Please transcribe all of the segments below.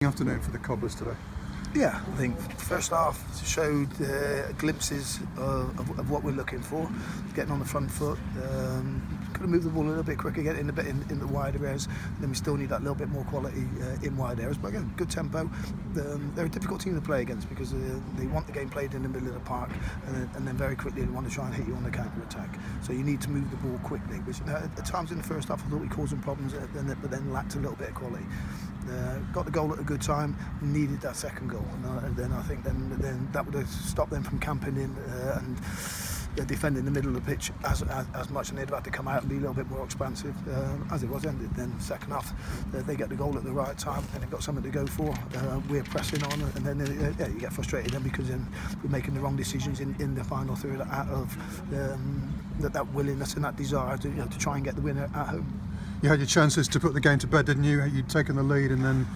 Afternoon for the Cobblers today. Yeah, I think first half showed glimpses of what we're looking for, getting on the front foot. Could have moved the ball a little bit quicker, getting in the wider areas. Then we still need that little bit more quality in wide areas. But again, good tempo. They're a difficult team to play against because they want the game played in the middle of the park, and then very quickly they want to try and hit you on the counter attack. So you need to move the ball quickly. Which at times in the first half I thought we caused them problems, but then lacked a little bit of quality. Got the goal at a good time. Needed that second goal, and then I think then that would have stopped them from camping in and defending the middle of the pitch as much, and they'd have had to come out and be a little bit more expansive. As it was ended, then second half they get the goal at the right time, and they've got something to go for. We're pressing on, and then you get frustrated then because then we're making the wrong decisions in the final third out of that willingness and that desire to try and get the winner at home. You had your chances to put the game to bed, didn't you? You'd taken the lead, and then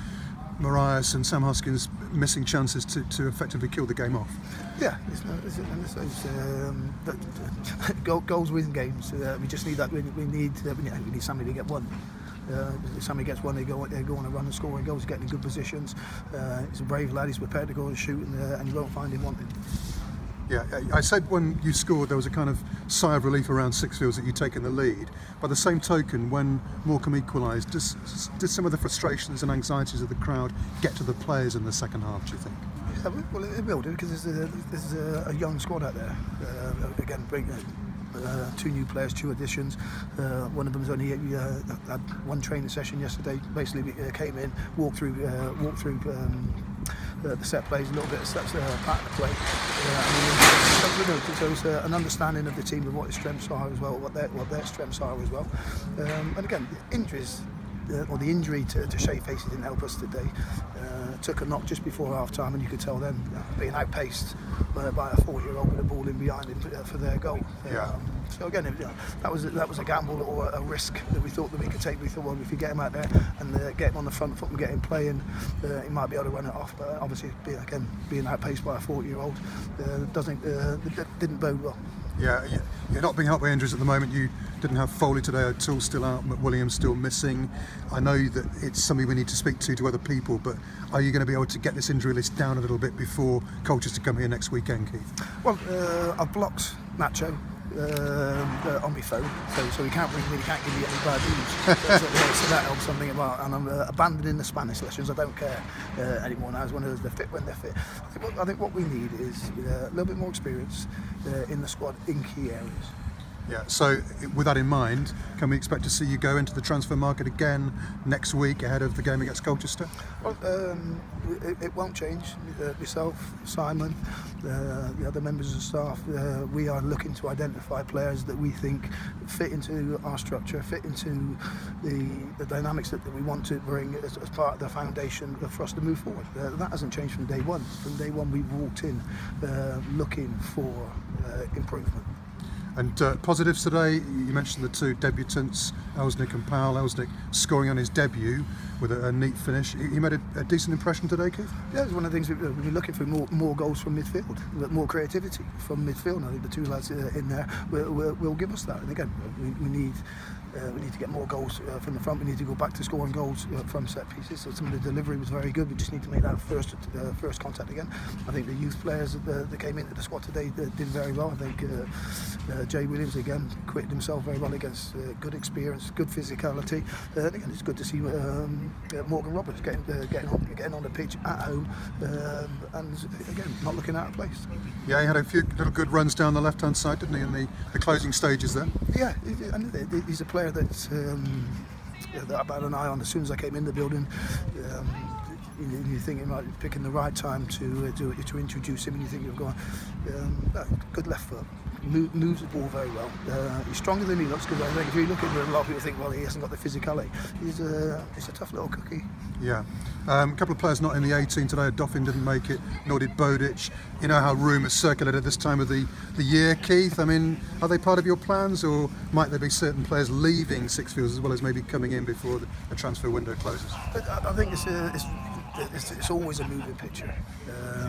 Marias and Sam Hoskins missing chances to effectively kill the game off. Yeah, goals win games. We just need that. We need somebody to get one. If somebody gets one, they go on a run and scoring goals, getting in good positions. He's a brave lad. He's prepared to go and shoot, and you won't find him wanting. Yeah, I said when you scored there was a kind of sigh of relief around Sixfields that you'd taken the lead. By the same token, when Morecambe equalised, did some of the frustrations and anxieties of the crowd get to the players in the second half, do you think? Yeah, well, it will do because there's a young squad out there. Again, two new players, two additions. One of them's only had one training session yesterday. Basically, came in, walked through the set plays, a little bit of steps pattern of play. So it's an understanding of the team of what its strengths are as well, what their strengths are as well. And again, injuries. Or the injury to Shay Facey didn't help us today. Took a knock just before half time, and you could tell them being outpaced by a 40-year-old with a ball in behind him for their goal. So again, that was a gamble or a risk that we thought that we could take. We thought, well, if you get him out there and get him on the front foot and get him playing, he might be able to run it off. But obviously, being outpaced by a 40-year-old didn't bode well. Yeah, you're not being helped by injuries at the moment. You didn't have Foley today, O'Toole still out, McWilliams still missing. I know that it's something we need to speak to other people, but are you going to be able to get this injury list down a little bit before Colchester come here next weekend, Keith? Well, I've blocked Nacho on my phone, so he can't give me any bad news. So that helps something about, and I'm abandoning the Spanish lessons. I don't care anymore now. As long as they're fit when they're fit. I think what we need is a little bit more experience in the squad in key areas. Yeah, so with that in mind, can we expect to see you go into the transfer market again next week ahead of the game against Colchester? Well, it won't change. Myself, Simon, the other members of the staff, we are looking to identify players that we think fit into our structure, fit into the dynamics that we want to bring as part of the foundation for us to move forward. That hasn't changed from day one. From day one, we've walked in looking for improvement. And positives today, you mentioned the two debutants, Elsnick and Powell. Elsnick scoring on his debut with a neat finish. He made a decent impression today, Keith? Yeah, it's one of the things we've been looking for, more goals from midfield, more creativity from midfield. I think the two lads in there will give us that. And again, we need to get more goals from the front. We need to go back to scoring goals from set pieces. So some of the delivery was very good. We just need to make that first contact again. I think the youth players that came into the squad today did very well. I think Jay Williams again acquitted himself very well against good experience, good physicality. Again, it's good to see Morgan Roberts getting on the pitch at home and again not looking out of place. Yeah, he had a few little good runs down the left-hand side, didn't he, in the closing stages there? Yeah, and he's a player that I've had an eye on as soon as I came in the building. You think you might be picking the right time to introduce him, and you think you've got good left foot. Moves the ball very well. He's stronger than he looks, because I think if you look at him, a lot of people think, well, he hasn't got the physicality. He's a tough little cookie. Yeah. A couple of players not in the 18 today. Doffin didn't make it, nor did Bodic. You know how rumours circulate at this time of the year, Keith. I mean, are they part of your plans, or might there be certain players leaving Sixfields as well as maybe coming in before the transfer window closes? I think it's it's always a moving picture,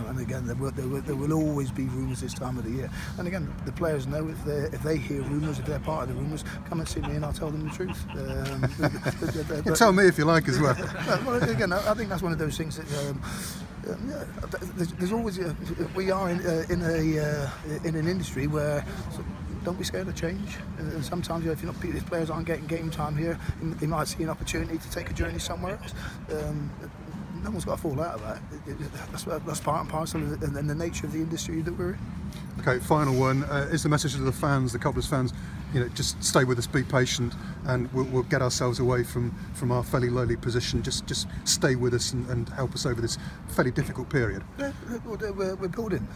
and again there will always be rumours this time of the year. And again, the players know if they hear rumours, if they're part of the rumours, come and see me and I'll tell them the truth. You can tell me if you like as well. Well, again, I think that's one of those things that. There's always we are in an industry where. Don't be scared of change. And sometimes, if if players aren't getting game time here, they might see an opportunity to take a journey somewhere else. No one's got to fall out of that. That's part and parcel of the nature of the industry that we're in. Okay, final one. Is the message to the fans, the Cobblers fans, just stay with us, be patient, and we'll get ourselves away from our fairly lowly position. Just stay with us and help us over this fairly difficult period. Yeah, we're building.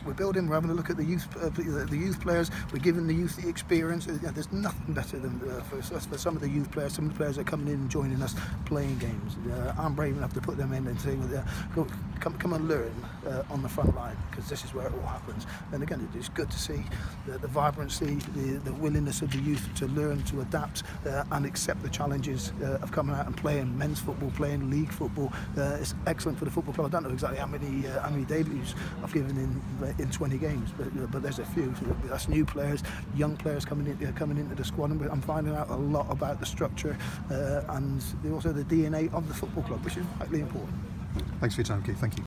We're building. We're having a look at the youth players. We're giving the youth the experience. There's nothing better than for some of the youth players. Some of the players that are coming in and joining us, playing games. I'm brave enough to put them in and say, come and learn on the front line, because this is where it all happens. And again, it's good to see the vibrancy, the willingness of the youth to learn, to adapt, and accept the challenges of coming out and playing men's football, playing league football. It's excellent for the football club. I don't know exactly how many debuts I've given in 20 games, but there's a few. That's new players, young players coming into the squad, and I'm finding out a lot about the structure and also the DNA of the football club, which is vitally important. Thanks for your time, Keith. Thank you.